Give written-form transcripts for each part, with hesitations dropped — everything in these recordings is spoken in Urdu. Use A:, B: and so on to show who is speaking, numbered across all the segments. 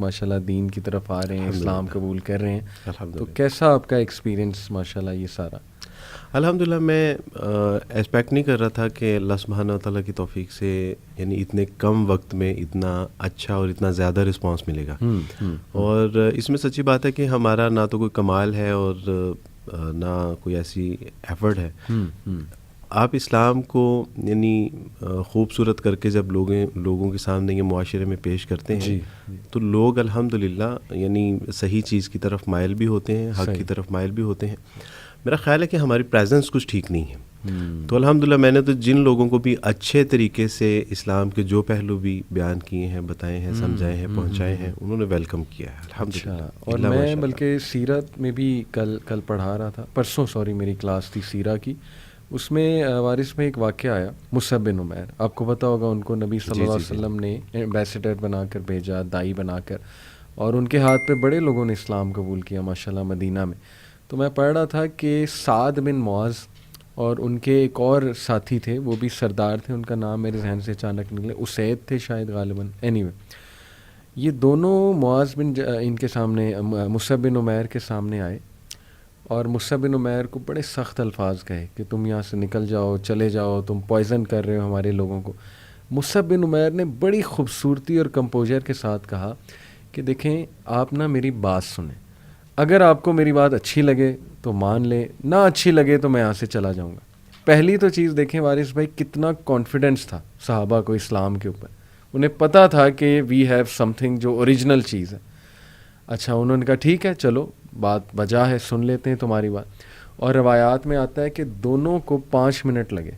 A: ماشاءاللہ دین کی طرف آ رہے ہیں, اسلام قبول کر رہے ہیں, تو کیسا آپ کا ایکسپیرینس ماشاءاللہ یہ سارا؟
B: الحمدللہ میں ایکسپیکٹ نہیں کر رہا تھا کہ اللہ سبحانہ تعالیٰ کی توفیق سے یعنی اتنے کم وقت میں اتنا اچھا اور اتنا زیادہ رسپانس ملے گا. اور اس میں سچی بات ہے کہ ہمارا نہ تو کوئی کمال ہے اور نہ کوئی ایسی ایفرٹ ہے. آپ اسلام کو یعنی خوبصورت کر کے جب لوگوں کے سامنے یہ معاشرے میں پیش کرتے ہیں تو لوگ الحمدللہ یعنی صحیح چیز کی طرف مائل بھی ہوتے ہیں, حق کی طرف مائل بھی ہوتے ہیں. میرا خیال ہے کہ ہماری پریزنس کچھ ٹھیک نہیں ہے. تو الحمدللہ میں نے تو جن لوگوں کو بھی اچھے طریقے سے اسلام کے جو پہلو بھی بیان کیے ہیں, بتائے ہیں, سمجھائے ہیں, پہنچائے ہیں, انہوں نے ویلکم کیا ہے الحمدللہ.
A: اور میں بلکہ سیرت میں بھی کل پڑھا رہا تھا, پرسوں میری کلاس تھی سیرہ کی, اس میں وارث میں ایک واقعہ آیا مصعب بن عمیر. آپ کو پتہ ہوگا ان کو نبی صلی اللہ علیہ وسلم نے ایمبیسیڈر بنا کر بھیجا, دائی بنا کر, اور ان کے ہاتھ پہ بڑے لوگوں نے اسلام قبول کیا ماشاءاللہ مدینہ میں. تو میں پڑھ رہا تھا کہ سعد بن معاذ اور ان کے ایک اور ساتھی تھے, وہ بھی سردار تھے, ان کا نام میرے ذہن سے اچانک نکلے, اسید تھے شاید غالباً. اینی وے یہ دونوں معاذ بن ان کے سامنے مصعب بن عمیر کے سامنے آئے اور مصعب بن عمیر کو بڑے سخت الفاظ کہے کہ تم یہاں سے نکل جاؤ, چلے جاؤ, تم پوائزن کر رہے ہو ہمارے لوگوں کو. مصعب بن عمیر نے بڑی خوبصورتی اور کمپوزر کے ساتھ کہا کہ دیکھیں آپ نا میری بات سنیں, اگر آپ کو میری بات اچھی لگے تو مان لیں, نہ اچھی لگے تو میں یہاں سے چلا جاؤں گا. پہلی تو چیز دیکھیں وارث بھائی کتنا کانفیڈنس تھا صحابہ کو اسلام کے اوپر, انہیں پتہ تھا کہ وی ہیو سم تھنگ جو اوریجنل چیز ہے. اچھا انہوں نے کہا ٹھیک ہے چلو بات بجا ہے, سن لیتے ہیں تمہاری بات. اور روایات میں آتا ہے کہ دونوں کو 5 منٹ لگے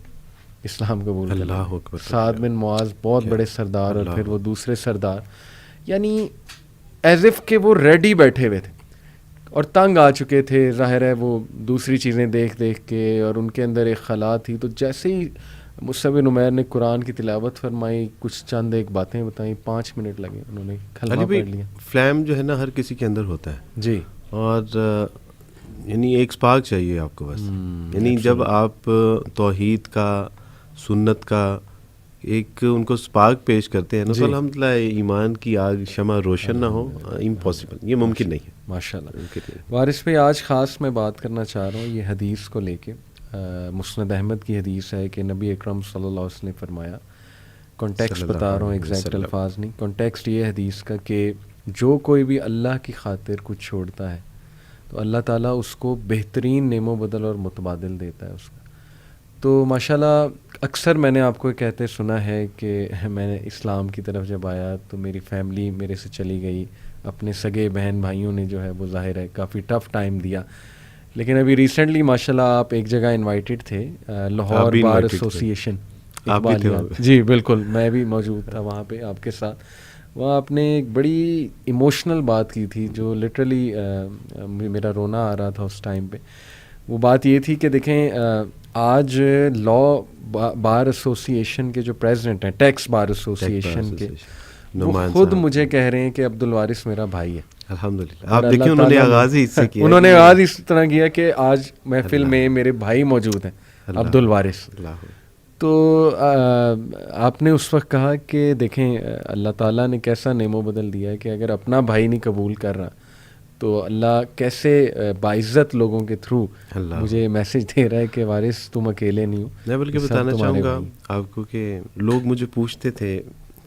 A: اسلام قبول کرنے. اللہ اکبر. سعد بن معاذ بہت بڑے سردار اور پھر وہ دوسرے سردار, یعنی ایز اف کہ وہ ریڈی بیٹھے ہوئے تھے اور تنگ آ چکے تھے, ظاہر ہے وہ دوسری چیزیں دیکھ کے, اور ان کے اندر ایک خلا تھی. تو جیسے ہی مصعب بن عمیر نے قرآن کی تلاوت فرمائی, کچھ چند ایک باتیں بتائیں, 5 منٹ لگے, انہوں نے کلمہ پڑھ لیا.
B: فلیم جو ہے نا ہر کسی کے اندر ہوتا ہے
A: جی,
B: اور یعنی ایک سپارک چاہیے آپ کو بس. یعنی جب آپ توحید کا, سنت کا ایک ان کو سپارک پیش کرتے ہیں نا, تو الحمدللہ ایمان کی آگ شمع روشن نہ ہو, امپاسبل, یہ ممکن نہیں ہے
A: ماشاءاللہ. وارث پہ آج خاص میں بات کرنا چاہ رہا ہوں یہ حدیث کو لے کے. مسند احمد کی حدیث ہے کہ نبی اکرم صلی اللہ علیہ وسلم نے فرمایا, کانٹیکسٹ بتا رہا ہوں, ایگزیکٹ الفاظ نہیں, کانٹیکسٹ یہ حدیث کا کہ جو کوئی بھی اللہ کی خاطر کچھ چھوڑتا ہے تو اللہ تعالیٰ اس کو بہترین نعم و بدل اور متبادل دیتا ہے اس کا. تو ماشاءاللہ اکثر میں نے آپ کو کہتے سنا ہے کہ میں نے اسلام کی طرف جب آیا تو میری فیملی میرے سے چلی گئی, اپنے سگے بہن بھائیوں نے جو ہے وہ ظاہر ہے کافی ٹف ٹائم دیا. لیکن ابھی ریسنٹلی ماشاءاللہ آپ ایک جگہ انوائٹیڈ تھے, لاہور بار ایسوسی ایشن. جی بالکل, میں بھی موجود تھا وہاں پہ آپ کے ساتھ. وہاں آپ نے ایک بڑی ایموشنل بات کی تھی جو لٹرلی میرا رونا آ رہا تھا اس ٹائم پہ. وہ بات یہ تھی کہ دیکھیں آج لا بار ایسوسی ایشن کے جو پریزیڈنٹ ہیں, ٹیکس بار ایسوسی ایشن کے, وہ خود مجھے کہہ رہے ہیں کہ عبد الوارث میرا بھائی ہے.
B: الحمدللہ. آپ دیکھیں انہوں نے آغاز ہی اس سے کیا,
A: انہوں نے آغاز اس طرح کیا کہ آج محفل میں میرے بھائی موجود ہیں عبد الوارث. تو آپ نے اس وقت کہا کہ دیکھیں اللہ تعالیٰ نے کیسا نعم و بدل دیا ہے کہ اگر اپنا بھائی نہیں قبول کر رہا تو اللہ کیسے باعزت لوگوں کے تھرو مجھے میسج دے رہا ہے کہ وارث تم اکیلے نہیں ہو.
B: میں بلکہ بتانا چاہوں گا آپ کو کہ لوگ مجھے پوچھتے تھے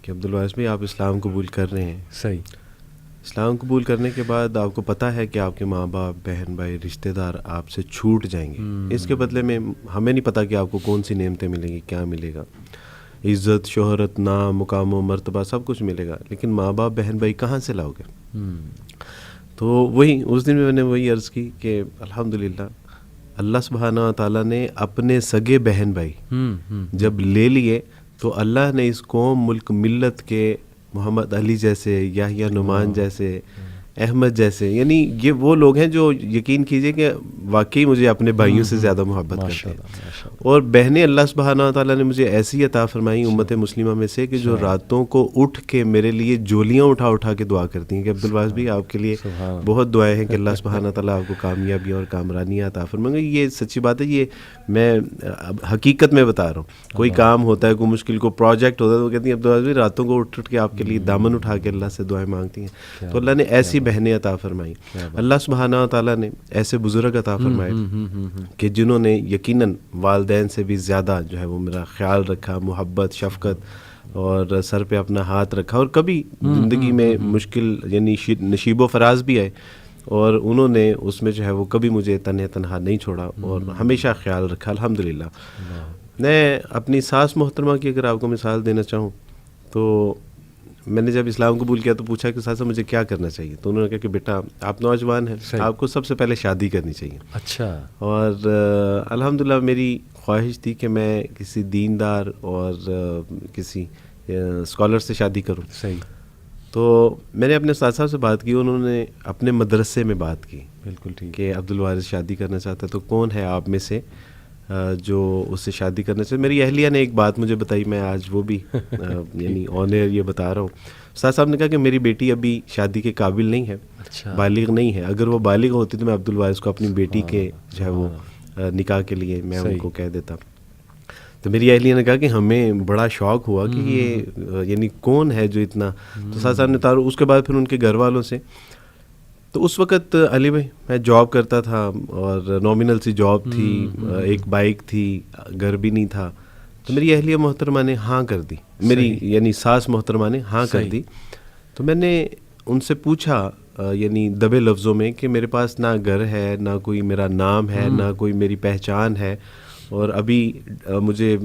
B: کہ عبد الوارث بھائی آپ اسلام قبول کر رہے ہیں.
A: صحیح.
B: اسلام قبول کرنے کے بعد آپ کو پتہ ہے کہ آپ کے ماں باپ, بہن بھائی, رشتہ دار آپ سے چھوٹ جائیں گے. اس کے بدلے میں ہمیں نہیں پتہ کہ آپ کو کون سی نعمتیں ملیں گی, کیا ملے گا, عزت, شہرت, نام, مقام و مرتبہ سب کچھ ملے گا, لیکن ماں باپ, بہن بھائی کہاں سے لاؤ گے؟ تو وہی اس دن میں نے وہی عرض کی کہ الحمدللہ اللہ سبحانہ تعالیٰ نے اپنے سگے بہن بھائی جب لے لیے تو اللہ نے اس قوم, ملک, ملت کے محمد علی جیسے, یحییٰ نعمان جیسے احمد جیسے، یعنی یہ وہ لوگ ہیں جو یقین کیجئے کہ واقعی مجھے اپنے بھائیوں سے زیادہ محبت کرتے ہیں. اور بہنیں اللہ سبحانہ و تعالیٰ نے مجھے ایسی عطا فرمائی امت مسلمہ میں سے کہ جو راتوں کو اٹھ کے میرے لیے جولیاں اٹھا کے دعا کرتی ہیں کہ عبدالواس بھی آپ کے لیے بہت دعائیں ہیں کہ اللہ سبحانہ و تعالیٰ آپ کو کامیابی اور کامرانی عطا فرمائیں. یہ سچی بات ہے، یہ میں حقیقت میں بتا رہا ہوں. کوئی کام ہوتا ہے، کوئی مشکل کو پروجیکٹ ہوتا ہے، تو کہتی ہیں عبدالواس بھی راتوں کو اٹھ کے آپ کے لیے دامن اٹھا کے اللہ سے دعائیں مانگتی ہیں. تو اللہ نے ایسی بہنیں عطا فرمائی. اللہ سبحانہ و تعالیٰ نے ایسے بزرگ عطا فرمائے کہ جنہوں نے یقیناً والدین سے بھی زیادہ جو ہے وہ میرا خیال رکھا، محبت، شفقت، اور سر پہ اپنا ہاتھ رکھا. اور کبھی زندگی میں مشکل یعنی نشیب و فراز بھی آئے اور انہوں نے اس میں جو ہے وہ کبھی مجھے تنہا نہیں چھوڑا اور ہمیشہ خیال رکھا الحمدللہ. میں اپنی ساس محترمہ کی اگر آپ کو مثال دینا چاہوں تو میں نے جب اسلام قبول کیا تو پوچھا کہ ساسا مجھے کیا کرنا چاہیے، تو انہوں نے کہا کہ بیٹا آپ نوجوان ہیں، آپ کو سب سے پہلے شادی کرنی چاہیے.
A: اچھا.
B: اور الحمدللہ میری خواہش تھی کہ میں کسی دیندار اور کسی اسکالر سے شادی کروں.
A: صحیح.
B: تو میں نے اپنے استاد صاحب سے بات کی، انہوں نے اپنے مدرسے میں بات کی. بالکل ٹھیک. کہ عبدالوارث شادی کرنا چاہتا ہے تو کون ہے آپ میں سے جو اس سے شادی کرنا چاہیے. میری اہلیہ نے ایک بات مجھے بتائی، میں آج وہ بھی یعنی آن ایئر یہ بتا رہا ہوں. استاد صاحب نے کہا کہ میری بیٹی ابھی شادی کے قابل نہیں ہے، بالغ نہیں ہے. اگر وہ بالغ ہوتی تو میں عبدالوارث کو اپنی بیٹی کے جو ہے وہ نکاح کے لیے میں ان کو کہہ دیتا. تو میری اہلیہ نے کہا کہ ہمیں بڑا شوق ہوا کہ یہ یعنی کون ہے جو اتنا. تو استاد صاحب نے اس کے بعد پھر ان کے گھر والوں سے، تو اس وقت علی بھائی میں جاب کرتا تھا اور نامنل سی جاب تھی، ایک بائک تھی، گھر بھی نہیں تھا. تو میری اہلیہ محترمہ نے ہاں کر دی، میری یعنی ساس محترمہ نے ہاں کر دی. تو میں نے ان سے پوچھا یعنی دبے لفظوں میں کہ میرے پاس نہ گھر ہے، نہ کوئی میرا نام ہے، نہ کوئی میری پہچان ہے، اور ابھی مجھے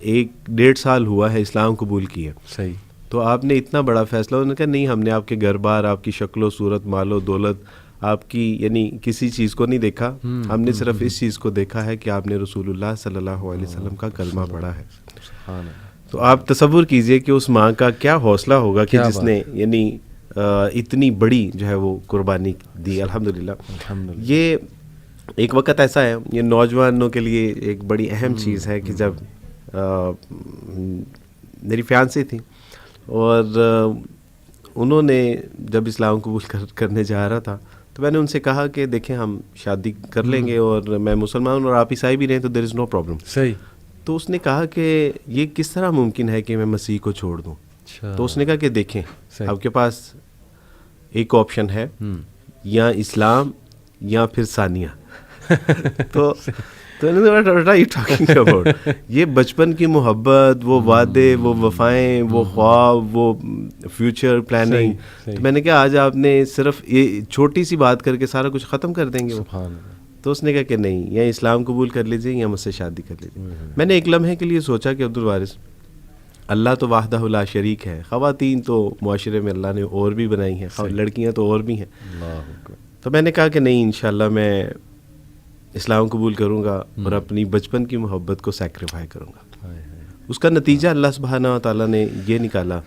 B: 1.5 سال ہوا ہے اسلام قبول کیے. صحیح. تو آپ نے اتنا بڑا فیصلہ، انہوں نے کہا نہیں، ہم نے آپ کے گھر بار، آپ کی شکل و صورت، مال و دولت، آپ کی یعنی کسی چیز کو نہیں دیکھا، ہم نے صرف اس چیز کو دیکھا ہے کہ آپ نے رسول اللہ صلی اللہ علیہ وسلم کا کلمہ پڑھا ہے. تو آپ تصور کیجئے کہ اس ماں کا کیا حوصلہ ہوگا کہ جس نے یعنی اتنی بڑی جو ہے وہ قربانی دی. الحمدللہ. یہ ایک وقت ایسا ہے، یہ نوجوانوں کے لیے ایک بڑی اہم چیز ہے کہ جب میری فیانسی تھی اور انہوں نے جب اسلام قبول کرنے جا رہا تھا تو میں نے ان سے کہا کہ دیکھیں ہم شادی کر لیں گے اور میں مسلمان ہوں اور آپ عیسائی بھی رہیں تو دیر از نو پرابلم. صحیح. تو اس نے کہا کہ یہ کس طرح ممکن ہے کہ میں مسیح کو چھوڑ دوں. تو اس نے کہا کہ دیکھیں آپ کے پاس ایک آپشن ہے، یا اسلام یا پھر ثانیہ. تو یہ بچپن کی محبت، وہ وعدے، وہ وفائیں، وہ خواب، وہ فیوچر پلاننگ. تو میں نے کہا آج آپ نے صرف یہ چھوٹی سی بات کر کے سارا کچھ ختم کر دیں گے. تو اس نے کہا کہ نہیں، یا اسلام قبول کر لیجیے یا مجھ سے شادی کر لیجیے. میں نے ایک لمحے کے لیے سوچا کہ عبدالوارث، اللہ تو وحدہ لا شریک ہے، خواتین تو معاشرے میں اللہ نے اور بھی بنائی ہیں، لڑکیاں تو اور بھی ہیں. تو میں نے کہا کہ نہیں، انشاءاللہ میں اسلام قبول کروں گا اور اپنی بچپن کی محبت کو سیکریفائی کروں گا. اس کا نتیجہ اللہ سبحانہ و تعالیٰ نے یہ نکالا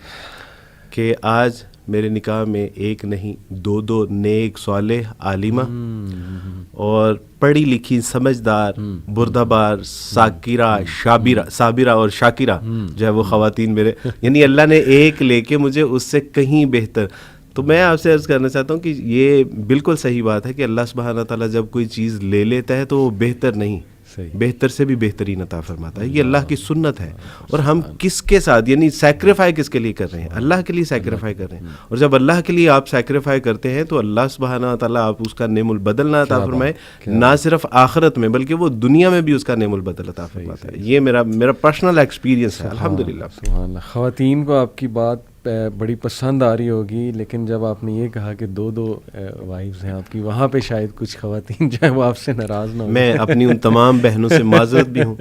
B: کہ آج میرے نکاح میں ایک نہیں 2 نیک صالح عالمہ اور پڑھی لکھی سمجھدار بردہ بار صابرہ اور شاکرہ جو ہے وہ خواتین میرے، یعنی اللہ نے ایک لے کے مجھے اس سے کہیں بہتر. تو میں آپ سے عرض کرنا چاہتا ہوں کہ یہ بالکل صحیح بات ہے کہ اللہ سبحانہ تعالیٰ جب کوئی چیز لے لیتا ہے تو وہ بہتر نہیں، بہتر سے بھی بہترین عطا فرماتا ہے. یہ اللہ کی سنت ہے. اور ہم کس کے ساتھ یعنی سیکریفائی کس کے لیے کر رہے ہیں؟ اللہ کے لیے سیکریفائی کر رہے ہیں. اور جب اللہ کے لیے آپ سیکریفائی کرتے ہیں تو اللہ سبحانہ تعالیٰ آپ اس کا نعم البدل نہ عطا فرمائے، نہ صرف آخرت میں بلکہ وہ دنیا میں بھی اس کا نعم البدل عطا فرماتا ہے. یہ میرا پرسنل ایکسپیرینس ہے الحمدللہ.
A: خواتین کو آپ کی بات بڑی پسند آ رہی ہوگی، لیکن جب آپ نے یہ کہا کہ 2 وائفز ہیں آپ کی، وہاں پہ شاید کچھ خواتین جو ہے وہ آپ سے ناراض نہ ہو.
B: میں اپنی ان تمام بہنوں سے معذرت بھی ہوں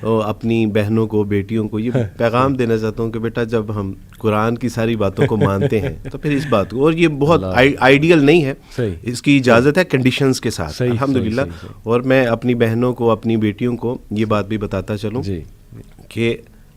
B: اور اپنی بہنوں کو، بیٹیوں کو یہ پیغام دینا چاہتا ہوں کہ بیٹا جب ہم قرآن کی ساری باتوں کو مانتے ہیں تو پھر اس بات کو، اور یہ بہت آئیڈیل نہیں ہے، اس کی اجازت ہے کنڈیشنز کے ساتھ الحمدللہ. اور میں اپنی بہنوں کو، اپنی بیٹیوں کو یہ بات بھی بتاتا چلوں کہ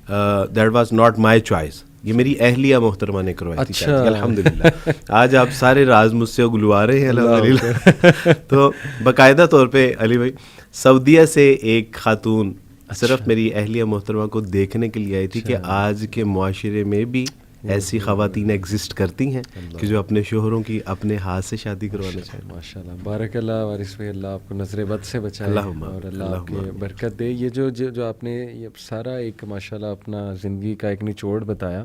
B: that was not my choice. یہ میری اہلیہ محترمہ نے کروائی تھی شادی الحمدللہ. آج آپ سارے راز مجھ سے اگلوا رہے ہیں الحمدللہ. تو باقاعدہ طور پہ علی بھائی سعودیہ سے ایک خاتون صرف میری اہلیہ محترمہ کو دیکھنے کے لیے آئی تھی کہ آج کے معاشرے میں بھی ایسی خواتین ایگزسٹ کرتی ہیں کہ جو اپنے شوہروں کی اپنے ہاتھ سے شادی کروانا چاہیں.
A: ماشاءاللہ بارک اللہ وارث بھائی, اللہ آپ کو نظر بد سے بچائے اور اللہ آپ کے برکت دے. یہ جو آپ نے یہ سارا ایک ماشاءاللہ اپنا زندگی کا ایک نچوڑ بتایا,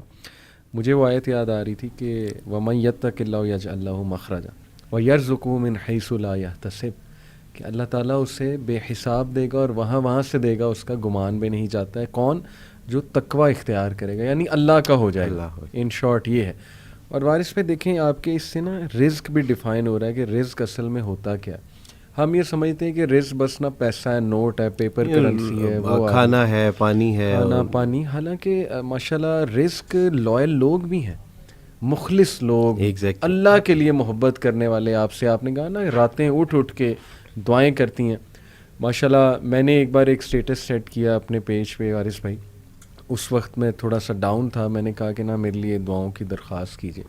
A: مجھے وہ آیت یاد آ رہی تھی کہ وَمَن يَتَّقِ اللَّهَ يَجْعَل لَّهُ مَخْرَجًا وَيَرْزُقْهُ مِنْ حَيْثُ لَا يَحْتَسِبُ, کہ اللہ تعالیٰ اسے بے حساب دے گا اور وہاں سے دے گا, اس کا گمان بھی نہیں جاتا ہے. کون؟ جو تقوی اختیار کرے گا, یعنی اللہ کا ہو جائے گا. ان شارٹ یہ ہے. اور وارث پہ دیکھیں آپ کے اس سے نا رزق بھی ڈیفائن ہو رہا ہے کہ رزق اصل میں ہوتا کیا ہے. ہم یہ سمجھتے ہیں کہ رزق بس نا پیسہ ہے, نوٹ ہے, پیپر کرنسی ہے, وہ
B: کھانا ہے, پانی ہے,
A: کھانا پانی. حالانکہ ماشاءاللہ رزق لوئل لوگ بھی ہیں, مخلص لوگ, اللہ کے لیے محبت کرنے والے. آپ نے کہا نا راتیں اٹھ کے دعائیں کرتی ہیں. ماشاءاللہ میں نے ایک بار ایک سٹیٹس سیٹ کیا اپنے پیج پہ وارث بھائی, اس وقت میں تھوڑا سا ڈاؤن تھا. میں نے کہا کہ نا میرے لیے دعاؤں کی درخواست کیجیے.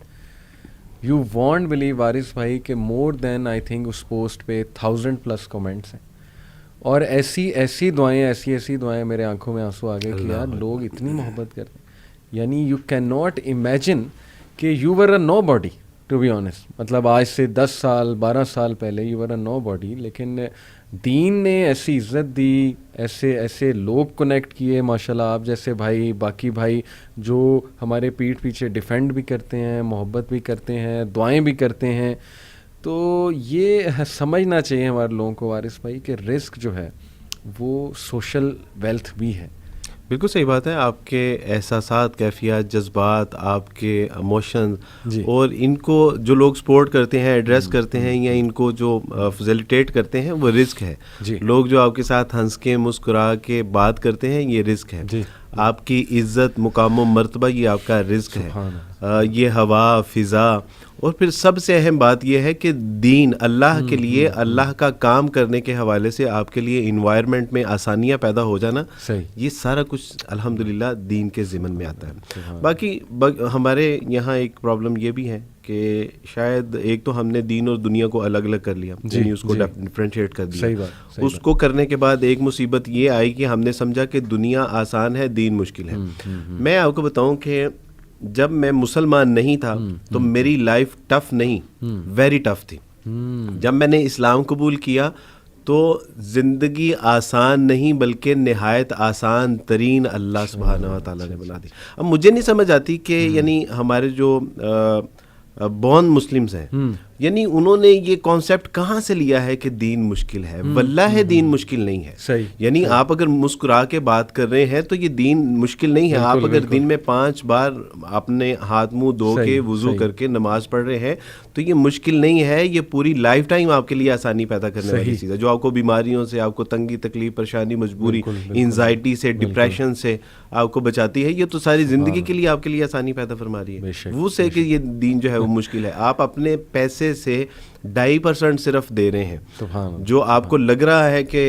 A: یو وانٹ بلیو وارث بھائی کہ مور دین آئی تھنک اس پوسٹ پہ 1000+ کمنٹس ہیں, اور ایسی دعائیں میرے آنکھوں میں آنسو آ گئے کہ یار لوگ اتنی محبت کرتے ہیں. یعنی یو کین ناٹ امیجن کہ you were a nobody to be honest. مطلب آج سے 10 سال 12 سال پہلے you were a know body, لیکن دین نے ایسی عزت دی, ایسے لوگ کنیکٹ کیے ماشاءاللہ, آپ جیسے بھائی, باقی بھائی جو ہمارے پیٹھ پیچھے ڈیفینڈ بھی کرتے ہیں, محبت بھی کرتے ہیں, دعائیں بھی کرتے ہیں. تو یہ سمجھنا چاہیے ہمارے لوگوں کو وارث بھائی کہ رزق جو ہے وہ سوشل ویلتھ بھی ہے.
B: بالکل صحیح بات ہے. آپ کے احساسات, کیفیات, جذبات, آپ کے ایموشنز, اور ان کو جو لوگ سپورٹ کرتے ہیں, ایڈریس کرتے ہیں, یا ان کو جو فیسیلیٹیٹ کرتے ہیں, وہ رزق ہے. لوگ جو آپ کے ساتھ ہنس کے مسکرا کے بات کرتے ہیں, یہ رزق ہے. آپ کی عزت, مقام و مرتبہ, یہ آپ کا رزق ہے. یہ ہوا, فضا, اور پھر سب سے اہم بات یہ ہے کہ دین, اللہ کے لیے اللہ کا کام کرنے کے حوالے سے آپ کے لیے انوائرمنٹ میں آسانیاں پیدا ہو جانا, یہ سارا کچھ الحمدللہ دین کے ضمن میں آتا ہے. باقی ہمارے یہاں ایک پرابلم یہ بھی ہے کہ شاید ایک تو ہم نے دین اور دنیا کو الگ الگ کر لیا, یعنی اس کو ڈفرینشیٹ کر دیا. اس کو کرنے کے بعد ایک مصیبت یہ آئی کہ ہم نے سمجھا کہ دنیا آسان ہے, دین مشکل ہے. میں آپ کو بتاؤں کہ جب میں مسلمان نہیں تھا تو میری لائف ٹف نہیں, ویری ٹف تھی. جب میں نے اسلام قبول کیا تو زندگی آسان نہیں بلکہ نہایت آسان ترین اللہ سبحانہ و تعالیٰ نے بنا دی. اب مجھے نہیں سمجھ آتی کہ یعنی ہمارے جو بورن مسلمز ہیں, یعنی انہوں نے یہ کانسیپٹ کہاں سے لیا ہے کہ دین مشکل ہے. واللہ دین مشکل نہیں ہے. یعنی آپ اگر مسکرا کے بات کر رہے ہیں تو یہ دین مشکل نہیں ہے. آپ اگر دن میں 5 بار اپنے ہاتھ منہ دھو کے وضو کر کے نماز پڑھ رہے ہیں تو یہ مشکل نہیں ہے. یہ پوری لائف ٹائم آپ کے لیے آسانی پیدا کرنے والی چیز ہے, جو آپ کو بیماریوں سے, آپ کو تنگی تکلیف, پریشانی, مجبوری, انزائٹی سے, ڈپریشن سے آپ کو بچاتی ہے. یہ تو ساری زندگی کے لیے آپ کے لیے آسانی پیدا فرما رہی ہے. وہ سے کہ یہ دین جو ہے وہ مشکل ہے. آپ اپنے پیسے سے 2.5% صرف دے رہے ہیں. جو آپ کو لگ رہا ہے کہ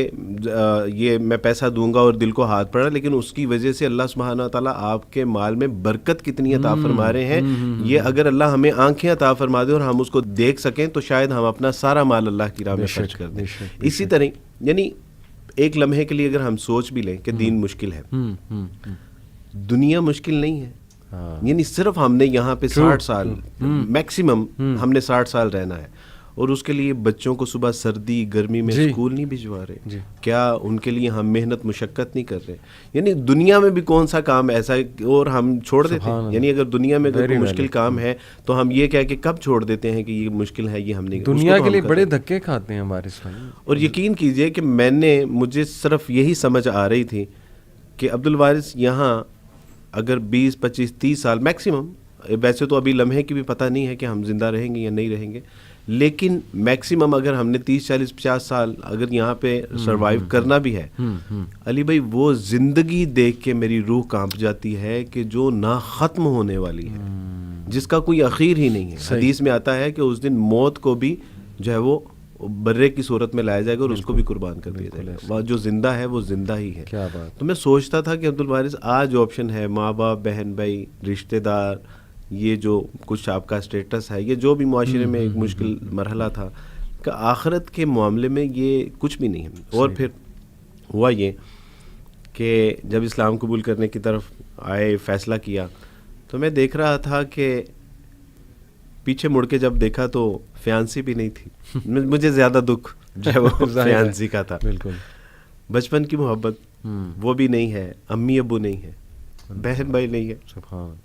B: یہ میں پیسہ دوں گا اور دل کو ہاتھ پڑا, لیکن اس کی وجہ سے اللہ سبحانہ تعالیٰ آپ کے مال میں برکت کتنی عطا فرما رہے ہیں. یہ اگر اللہ ہمیں آنکھیں عطا فرما دے اور ہم اس کو دیکھ سکیں تو شاید ہم اپنا سارا مال اللہ کی راہ میں خرچ کر دیں. اسی طرح یعنی ایک لمحے کے لیے اگر ہم سوچ بھی لیں کہ دین مشکل ہے, دنیا مشکل نہیں ہے. یعنی صرف ہم نے یہاں پہ 60 سال میکسیمم ہم نے 60 سال رہنا ہے, اور اس کے لیے بچوں کو صبح سردی گرمی میں اسکول نہیں بھجوا رہے. کیا ان کے لیے ہم محنت مشقت نہیں کر رہے؟ یعنی دنیا میں بھی کون سا کام ایسا ہے اور ہم چھوڑ دیتے ہیں. یعنی اگر دنیا میں کوئی مشکل کام ہے تو ہم یہ کہہ کہ کب چھوڑ دیتے ہیں کہ یہ مشکل ہے, یہ ہم نہیں.
A: دنیا کے لیے بڑے دھکے کھاتے ہیں ہمارے ساتھ.
B: اور یقین کیجئے کہ مجھے صرف یہی سمجھ آ رہی تھی کہ عبد الوارث یہاں اگر 20 25 30 سال میکسیمم, ویسے تو ابھی لمحے کی بھی پتہ نہیں ہے کہ ہم زندہ رہیں گے یا نہیں رہیں گے, لیکن میکسیمم اگر ہم نے 30 40 50 سال اگر یہاں پہ سروائیو کرنا بھی ہے, علی بھائی وہ زندگی دیکھ کے میری روح کانپ جاتی ہے کہ جو نہ ختم ہونے والی ہے, جس کا کوئی اخیر ہی نہیں ہے. حدیث میں آتا ہے کہ اس دن موت کو بھی جو ہے وہ برے کی صورت میں لایا جائے گا اور اس کو بھی قربان کر دیا جائے گا. جو زندہ ہے وہ زندہ ہی ہے.
A: کیا بات.
B: تو میں سوچتا تھا کہ عبدالوارث آج آپشن ہے ماں باپ بہن بھائی رشتہ دار, یہ جو کچھ آپ کا اسٹیٹس ہے, یہ جو بھی معاشرے میں ایک مشکل مرحلہ تھا کہ آخرت کے معاملے میں یہ کچھ بھی نہیں ہے. اور پھر ہوا یہ کہ جب اسلام قبول کرنے کی طرف آئے, فیصلہ کیا, تو میں دیکھ رہا تھا کہ پیچھے مڑ کے جب دیکھا تو فیانسی بھی نہیں تھی. مجھے زیادہ دکھ جو ہے وہ فیانسی کا تھا.
A: بالکل.
B: بچپن کی محبت وہ بھی نہیں ہے, امی ابو نہیں ہے, بہن بھائی نہیں ہے,
A: سبحان.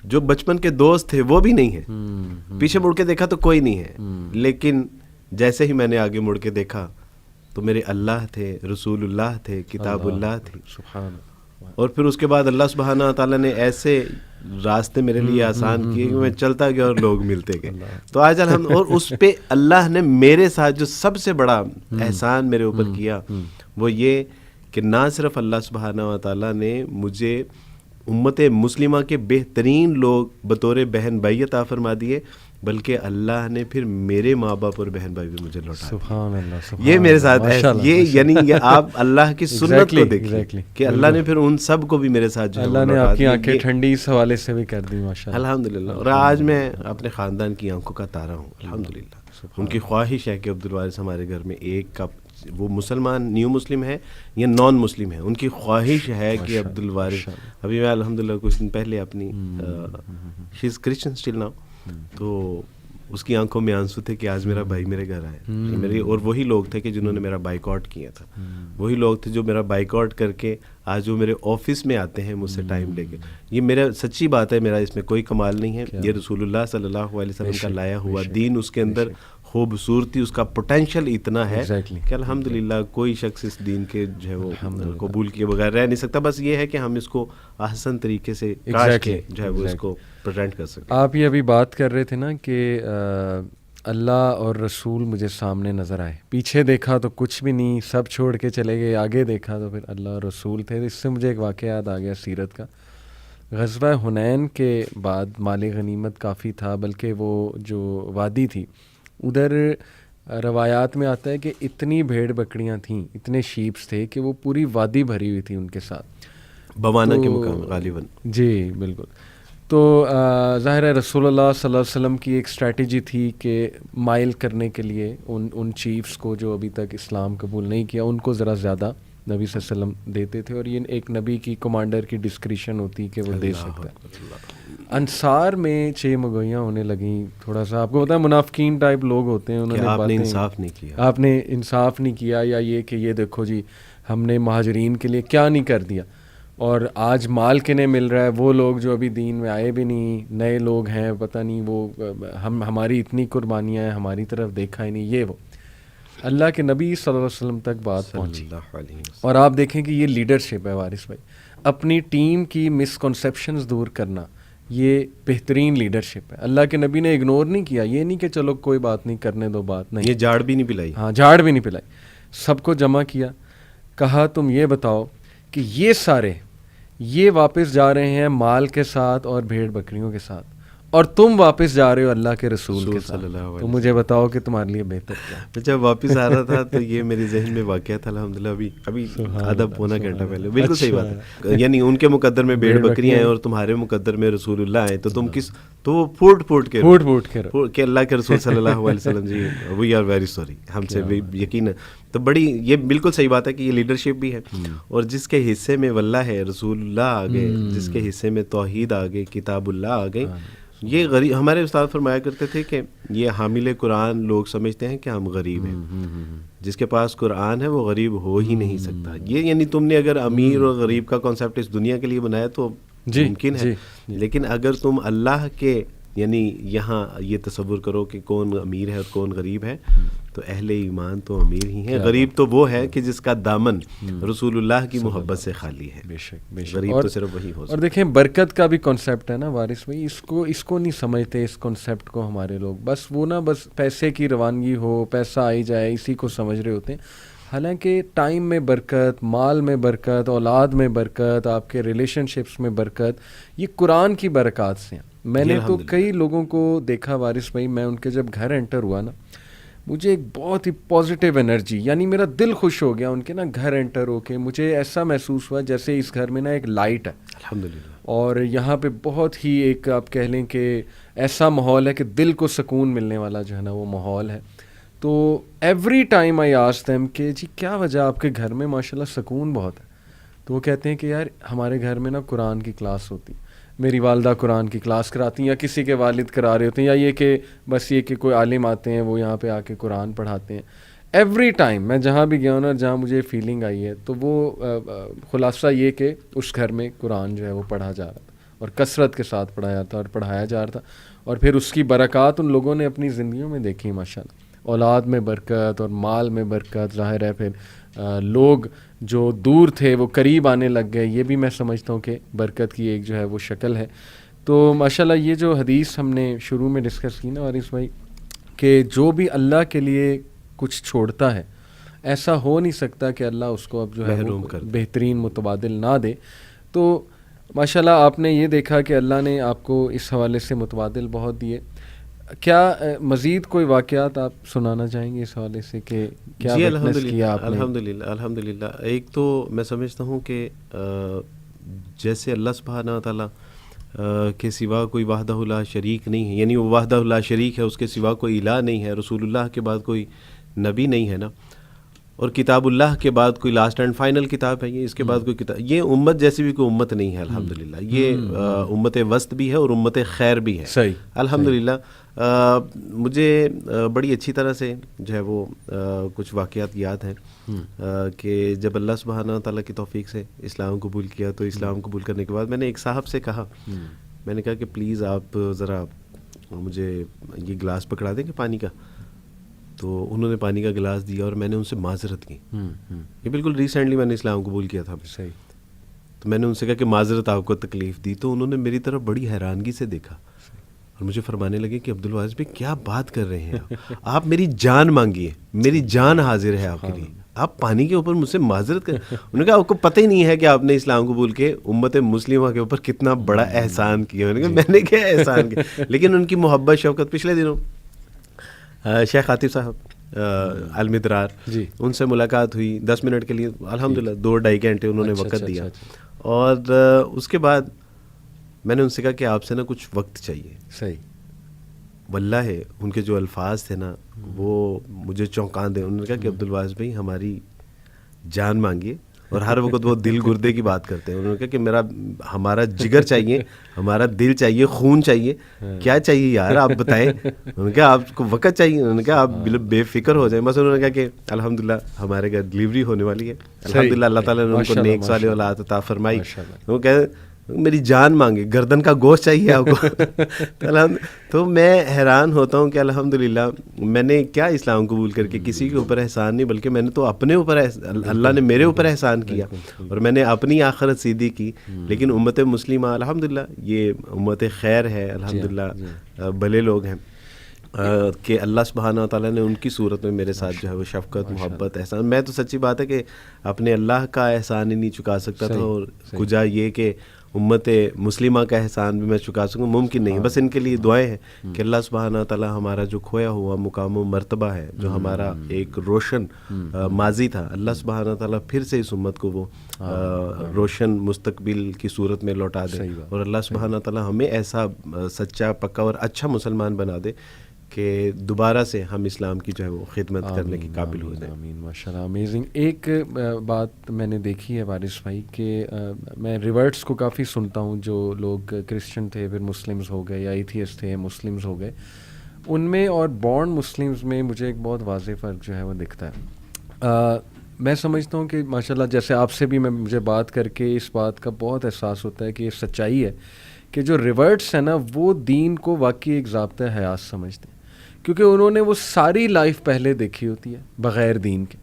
B: جو بچپن کے دوست تھے وہ بھی نہیں ہے. پیچھے مڑ کے دیکھا تو کوئی نہیں ہے, لیکن جیسے ہی میں نے آگے مڑ کے دیکھا تو میرے اللہ تھے, رسول اللہ تھے, کتاب اللہ تھی.
A: سبحان.
B: اور پھر اس کے بعد اللہ سبحانہ تعالیٰ نے ایسے راستے میرے لیے آسان کیے کہ میں چلتا گیا اور لوگ ملتے گئے. تو آج اور اس پہ اللہ نے میرے ساتھ جو سب سے بڑا احسان میرے اوپر کیا وہ یہ کہ نہ صرف اللہ سبحانہ تعالیٰ نے مجھے امت مسلمہ کے بہترین لوگ بطور بہن بھائی عطا فرما دیے, بلکہ اللہ نے پھر میرے ماں باپ اور بہن بھائی بھی مجھے لوٹا.
A: سبحان اللہ.
B: یہ میرے ساتھ ہے, یہ یعنی یہ آپ اللہ کی سنت کو دیکھیں کہ اللہ نے پھر ان سب کو بھی میرے ساتھ جو
A: اللہ نے آپ کی آنکھیں ٹھنڈی اس حوالے سے بھی کر دی ماشاءاللہ.
B: الحمدللہ. اور آج میں اپنے خاندان کی آنکھوں کا تارا ہوں الحمدللہ. ان کی خواہش ہے کہ عبدالوارث ہمارے گھر میں ایک کپ, وہ مسلمان نیو مسلم ہے یا نان مسلم ہے, ان کی خواہش ہے کہ عبدالوارث, ابھی میں الحمدللہ کچھ دن پہلے اپنی شی از کرسچن اسٹل ناؤ, تو اس کی آنکھوں میں آنسو تھے کہ آج میرا بھائی میرے گھر آیا. میری اور وہی لوگ تھے کہ جنہوں نے میرا بائیک آؤٹ کیا تھا, وہی لوگ تھے جو میرا بائیک آؤٹ کر کے آج وہ میرے آفس میں آتے ہیں مجھ سے ٹائم لے کے. یہ میرا سچی بات ہے, میرا اس میں کوئی کمال نہیں ہے. یہ رسول اللہ صلی اللہ علیہ وسلم کا لایا ہوا دین, اس کے اندر خوبصورتی, اس کا پوٹینشیل اتنا ہے کہ الحمدللہ کوئی شخص اس دین کے جو ہے وہ قبول کیے بغیر رہ نہیں سکتا. بس یہ ہے کہ ہم اس کو احسن طریقے سے کاش کے جو ہے وہ اس کو پریزنٹ کر سکیں.
A: آپ یہ ابھی بات کر رہے تھے نا کہ اللہ اور رسول مجھے سامنے نظر آئے, پیچھے دیکھا تو کچھ بھی نہیں, سب چھوڑ کے چلے گئے, آگے دیکھا تو پھر اللہ اور رسول تھے. اس سے مجھے ایک واقعہ یاد آ گیا سیرت کا. غزوہ حنین کے بعد مال غنیمت کافی تھا, بلکہ وہ جو وادی تھی ادھر روایات میں آتا ہے کہ اتنی بھیڑ بکریاں تھیں, اتنے شیپس تھے کہ وہ پوری وادی بھری ہوئی تھی ان کے ساتھ,
B: بوانا کے مقام غالباً.
A: جی بالکل. تو ظاہر ہے رسول اللہ صلی اللہ علیہ وسلم کی ایک اسٹریٹجی تھی کہ مائل کرنے کے لیے ان چیفس کو جو ابھی تک اسلام قبول نہیں کیا, ان کو ذرا زیادہ نبی صلی اللہ علیہ وسلم دیتے تھے, اور یہ ایک نبی کی کمانڈر کی ڈسکریشن ہوتی کہ وہ دے سکتا ہے. انصار میں 6 مگوئیاں ہونے لگیں, تھوڑا سا آپ کو پتا ہے منافقین ٹائپ لوگ ہوتے ہیں, انہوں نے
B: آپ نے انصاف نہیں کیا,
A: آپ نے انصاف نہیں کیا, یا یہ کہ یہ دیکھو جی ہم نے مہاجرین کے لیے کیا نہیں کر دیا, اور آج مال کنے مل رہا ہے, وہ لوگ جو ابھی دین میں آئے بھی نہیں, نئے لوگ ہیں, پتہ نہیں وہ ہماری اتنی قربانیاں ہیں, ہماری طرف دیکھا ہی نہیں, یہ وہ. اللہ کے نبی صلی اللہ علیہ وسلم تک بات پہنچی, اور آپ دیکھیں کہ یہ لیڈرشپ ہے وارث بھائی, اپنی ٹیم کی مسکنسیپشنز دور کرنا, یہ بہترین لیڈرشپ ہے. اللہ کے نبی نے اگنور نہیں کیا, یہ نہیں کہ چلو کوئی بات نہیں کرنے دو بات, نہیں,
B: یہ جھاڑ بھی نہیں پلائی.
A: ہاں جھاڑ بھی نہیں پلائی, سب کو جمع کیا, کہا تم یہ بتاؤ کہ یہ سارے یہ واپس جا رہے ہیں مال کے ساتھ اور بھیڑ بکریوں کے ساتھ, اور تم واپس جا رہے ہو اللہ کے رسول کے ساتھ, تو مجھے بتاؤ کہ تمہارے لیے بہتر کیا.
B: جب واپس آ رہا تھا تو یہ میرے ذہن میں واقعہ تھا الحمدللہ, ابھی آدھا پونا گھنٹہ پہلے. بالکل صحیح بات ہے, یعنی ان کے مقدر میں بھیڑ بکریاں ہیں اور تمہارے مقدر میں رسول اللہ ہیں, تو تم کس, تو وہ پھوٹ کے کہ اللہ کے رسول صلی اللہ علیہ وسلم جی وی آر ویری سوری, ہم سے یقین. تو بڑی یہ بالکل صحیح بات ہے کہ یہ لیڈرشپ بھی ہے, اور جس کے حصے میں واللہ ہے, رسول اللہ آ گئے, جس کے حصے میں توحید آ گئی, کتاب اللہ آ گئی. یہ غریب, ہمارے استاد فرمایا کرتے تھے کہ یہ حامل قرآن لوگ سمجھتے ہیں کہ ہم غریب ہیں, جس کے پاس قرآن ہے وہ غریب ہو ہی نہیں سکتا. یہ یعنی تم نے اگر امیر اور غریب کا کانسیپٹ اس دنیا کے لیے بنایا تو ممکن ہے, لیکن اگر تم اللہ کے یعنی یہاں یہ تصور کرو کہ کون امیر ہے اور کون غریب ہے, تو اہل ایمان تو امیر ہی ہیں, غریب تو وہ ہے کہ جس کا دامن رسول اللہ کی محبت سے خالی ہے. غریب تو صرف وہی ہو سکتا.
A: اور دیکھیں برکت کا بھی کانسیپٹ ہے نا وارث بھائی, اس کو نہیں سمجھتے اس کانسیپٹ کو ہمارے لوگ, بس وہ نا بس پیسے کی روانگی ہو, پیسہ آئی جائے, اسی کو سمجھ رہے ہوتے ہیں. حالانکہ ٹائم میں برکت, مال میں برکت, اولاد میں برکت, آپ کے ریلیشن شپس میں برکت, یہ قرآن کی برکات سے ہیں. میں نے تو کئی لوگوں کو دیکھا وارث بھائی, میں ان کے جب گھر انٹر ہوا نا, مجھے ایک بہت ہی پازیٹیو انرجی, یعنی میرا دل خوش ہو گیا ان کے نا گھر انٹر ہو کے. مجھے ایسا محسوس ہوا جیسے اس گھر میں نا ایک لائٹ ہے
B: الحمدللہ.
A: اور یہاں پہ بہت ہی ایک آپ کہہ لیں کہ ایسا ماحول ہے کہ دل کو سکون ملنے والا جو ہے نا وہ ماحول ہے. تو every time I ask them کہ جی کیا وجہ آپ کے گھر میں ماشاء اللہ سکون بہت ہے. تو وہ کہتے ہیں کہ یار ہمارے گھر میں نا قرآن کی کلاس ہوتی, میری والدہ قرآن کی کلاس کراتی ہیں یا کسی کے والد کرا رہے ہوتے ہیں, یا یہ کہ بس یہ کہ کوئی عالم آتے ہیں وہ یہاں پہ آ کے قرآن پڑھاتے ہیں. ایوری ٹائم میں جہاں بھی گیا ہوں نا, جہاں مجھے فیلنگ آئی ہے, تو وہ خلاصہ یہ کہ اس گھر میں قرآن جو ہے وہ پڑھا جا رہا تھا اور کثرت کے ساتھ پڑھایا جاتا اور پڑھایا جا رہا تھا. اور پھر اس کی برکات ان لوگوں نے اپنی زندگیوں میں دیکھی ماشاء اللہ. اولاد میں برکت اور مال میں برکت, ظاہر ہے پھر لوگ جو دور تھے وہ قریب آنے لگ گئے. یہ بھی میں سمجھتا ہوں کہ برکت کی ایک جو ہے وہ شکل ہے. تو ماشاءاللہ یہ جو حدیث ہم نے شروع میں ڈسکس کی نا وارث بھائی, کہ جو بھی اللہ کے لیے کچھ چھوڑتا ہے ایسا ہو نہیں سکتا کہ اللہ اس کو اب جو ہے وہ بہترین متبادل نہ دے. تو ماشاءاللہ آپ نے یہ دیکھا کہ اللہ نے آپ کو اس حوالے سے متبادل بہت دیے. کیا مزید کوئی واقعات آپ سنانا چاہیں گے اس حوالے سے کہ کیا وٹنس کیا آپ نے؟
B: الحمدللہ. ایک تو میں سمجھتا ہوں کہ جیسے اللہ سبحانہ و تعالیٰ کے سوا کوئی وحدہ لا شریک نہیں ہے, یعنی وہ وحدہ لا شریک ہے, اس کے سوا کوئی الہ نہیں ہے, رسول اللہ کے بعد کوئی نبی نہیں ہے نا, اور کتاب اللہ کے بعد کوئی لاسٹ اینڈ فائنل کتاب ہے یہ, اس کے بعد کوئی کتاب, یہ امت جیسی بھی کوئی امت نہیں ہے الحمدللہ. یہ امت وسط بھی ہے اور امت خیر بھی ہے. صحیح الحمدللہ. مجھے بڑی اچھی طرح سے جو ہے وہ کچھ واقعات یاد ہیں کہ جب اللہ سبحانہ تعالیٰ کی توفیق سے اسلام قبول کیا, تو اسلام قبول کرنے کے بعد میں نے ایک صاحب سے کہا, میں نے کہا کہ پلیز آپ ذرا مجھے یہ گلاس پکڑا دیں گے پانی کا. تو انہوں نے پانی کا گلاس دیا اور میں نے ان سے معذرت کی. یہ بالکل ریسنٹلی میں نے اسلام قبول کیا تھا. صحیح. تو میں نے ان سے کہا کہ معذرت آپ کو تکلیف دی, تو انہوں نے میری طرف بڑی حیرانگی سے دیکھا اور مجھے فرمانے لگے کہ عبدالواعظ بھائی کیا بات کر رہے ہیں آپ میری جان مانگیے, میری جان حاضر ہے آپ کے لیے, آپ پانی کے اوپر مجھ سے معذرت کریں. انہوں نے کہا آپ کو پتہ ہی نہیں ہے کہ آپ نے اسلام قبول کے امت مسلمہ کے اوپر کتنا بڑا احسان کیا. میں نے کیا احسان کیا, لیکن ان کی محبت شفقت. پچھلے دنوں شیخ عاطف صاحب المدرار, ان سے ملاقات ہوئی 10 منٹ کے لیے, الحمدللہ 2-2.5 گھنٹے انہوں نے وقت دیا. اور اس کے بعد میں نے ان سے کہا کہ آپ سے نا کچھ وقت چاہیے. صحیح. واللہ ان کے جو الفاظ تھے نا وہ مجھے چونکا دے. انہوں نے کہا کہ عبدالواعظ بھائی ہماری جان مانگیے, اور ہر وقت وہ دل گردے کی بات کرتے ہیں. انہوں نے کہا کہ ہمارا جگر چاہیے, ہمارا دل چاہیے, خون چاہیے, کیا چاہیے یار آپ بتائیں. انہوں نے کہا آپ کو وقت چاہیے. انہوں نے کہا آپ بے فکر ہو جائیں. بس انہوں نے کہا کہ الحمدللہ ہمارے گھر ڈلیوری ہونے والی ہے, الحمدللہ اللہ تعالیٰ نے ان کو نیک صالح اولاد عطا فرمائی. وہ کہ میری جان مانگے, گردن کا گوشت چاہیے آپ کو. تو میں حیران ہوتا ہوں کہ الحمدللہ میں نے کیا اسلام قبول کر کے کسی کے اوپر احسان نہیں, بلکہ میں نے تو اپنے اوپر, اللہ نے میرے اوپر احسان کیا اور میں نے اپنی آخرت سیدھی کی. لیکن امت مسلمہ الحمدللہ یہ امت خیر ہے, الحمدللہ بھلے لوگ ہیں کہ اللہ سبحانہ تعالیٰ نے ان کی صورت میں میرے ساتھ جو ہے وہ شفقت, محبت, احسان. میں تو سچی بات ہے کہ اپنے اللہ کا احسان ہی نہیں چکا سکتا تھا, اور کجا یہ کہ امت مسلمہ کا احسان بھی میں چکا سکوں, ممکن نہیں. بس ان کے لیے دعائیں ہیں کہ اللہ سبحانہ تعالیٰ ہمارا جو کھویا ہوا مقام و مرتبہ ہے, جو ہمارا ایک روشن ماضی تھا, اللہ سبحانہ تعالیٰ پھر سے اس امت کو وہ روشن مستقبل کی صورت میں لوٹا دے, اور اللہ سبحانہ تعالیٰ ہمیں ایسا سچا, پکا اور اچھا مسلمان بنا دے کہ دوبارہ سے ہم اسلام کی جو ہے وہ خدمت کرنے کے قابل ہو جائیں.
A: آمین. ماشاءاللہ امیزنگ. ایک بات میں نے دیکھی ہے وارث بھائی کہ میں ریورٹس کو کافی سنتا ہوں, جو لوگ کرسچن تھے پھر مسلمز ہو گئے, یا ایتھیسٹ تھے مسلمز ہو گئے, ان میں اور بورن مسلمز میں مجھے ایک بہت واضح فرق جو ہے وہ دکھتا ہے. میں سمجھتا ہوں کہ ماشاءاللہ جیسے آپ سے بھی مجھے بات کر کے اس بات کا بہت احساس ہوتا ہے کہ یہ سچائی ہے کہ جو ریورٹس ہیں نا وہ دین کو واقعی ایک ضابطۂ حیات سمجھتے ہیں, کیونکہ انہوں نے وہ ساری لائف پہلے دیکھی ہوتی ہے بغیر دین کے,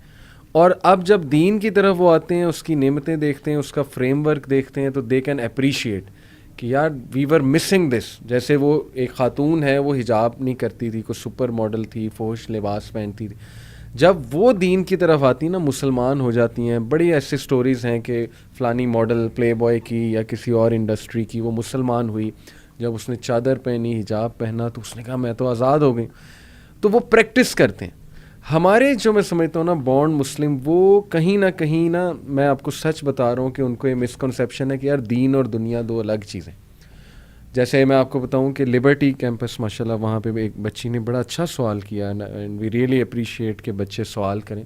A: اور اب جب دین کی طرف وہ آتے ہیں, اس کی نعمتیں دیکھتے ہیں, اس کا فریم ورک دیکھتے ہیں, تو دے کین اپریشیٹ کہ یار وی ور مسنگ دس. جیسے وہ ایک خاتون ہے, وہ حجاب نہیں کرتی تھی, کوئی سپر ماڈل تھی, فوش لباس پہنتی تھی, جب وہ دین کی طرف آتی نا مسلمان ہو جاتی ہیں. بڑی ایسی سٹوریز ہیں کہ فلانی ماڈل پلے بوائے کی یا کسی اور انڈسٹری کی وہ مسلمان ہوئی, جب اس نے چادر پہنی, حجاب پہنا, تو اس نے کہا میں تو آزاد ہو گئی. تو وہ پریکٹس کرتے ہیں. ہمارے جو میں سمجھتا ہوں نا بورن مسلم، وہ کہیں نہ کہیں نا، میں آپ کو سچ بتا رہا ہوں کہ ان کو یہ مسکنسیپشن ہے کہ یار دین اور دنیا دو الگ چیزیں. جیسے میں آپ کو بتاؤں کہ لبرٹی کیمپس ماشاء اللہ وہاں پہ ایک بچی نے بڑا اچھا سوال کیا، اینڈ وی ریئلی اپریشیٹ کہ بچے سوال کریں.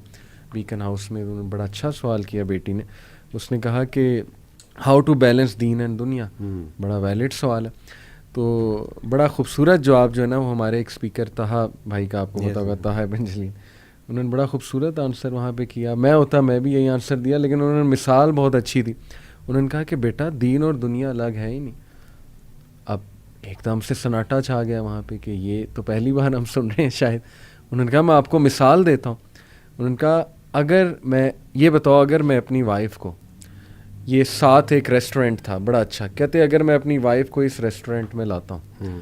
A: بیکن ہاؤس میں انہوں نے بڑا اچھا سوال کیا بیٹی نے. اس نے کہا کہ ہاؤ ٹو بیلنس دین اینڈ دنیا. بڑا ویلڈ سوال ہے. تو بڑا خوبصورت جواب جو ہے نا وہ ہمارے ایک اسپیکر طہا بھائی کا آپ کو پتا ہوگا، طہا بن جلین، انہوں نے بڑا خوبصورت آنسر وہاں پہ کیا. میں بھی یہی آنسر دیا، لیکن انہوں نے مثال بہت اچھی دی. انہوں نے کہا کہ بیٹا دین اور دنیا الگ ہے ہی نہیں. اب ایک دم سے سناٹا چھا گیا وہاں پہ کہ یہ تو پہلی بار ہم سن رہے ہیں شاید. انہوں نے کہا میں آپ کو مثال دیتا ہوں. انہوں نے کہا اگر میں یہ بتاؤ، اگر میں اپنی وائف کو، یہ ساتھ ایک ریسٹورینٹ تھا بڑا اچھا، کہتے اگر میں اپنی وائف کو اس ریسٹورینٹ میں لاتا ہوں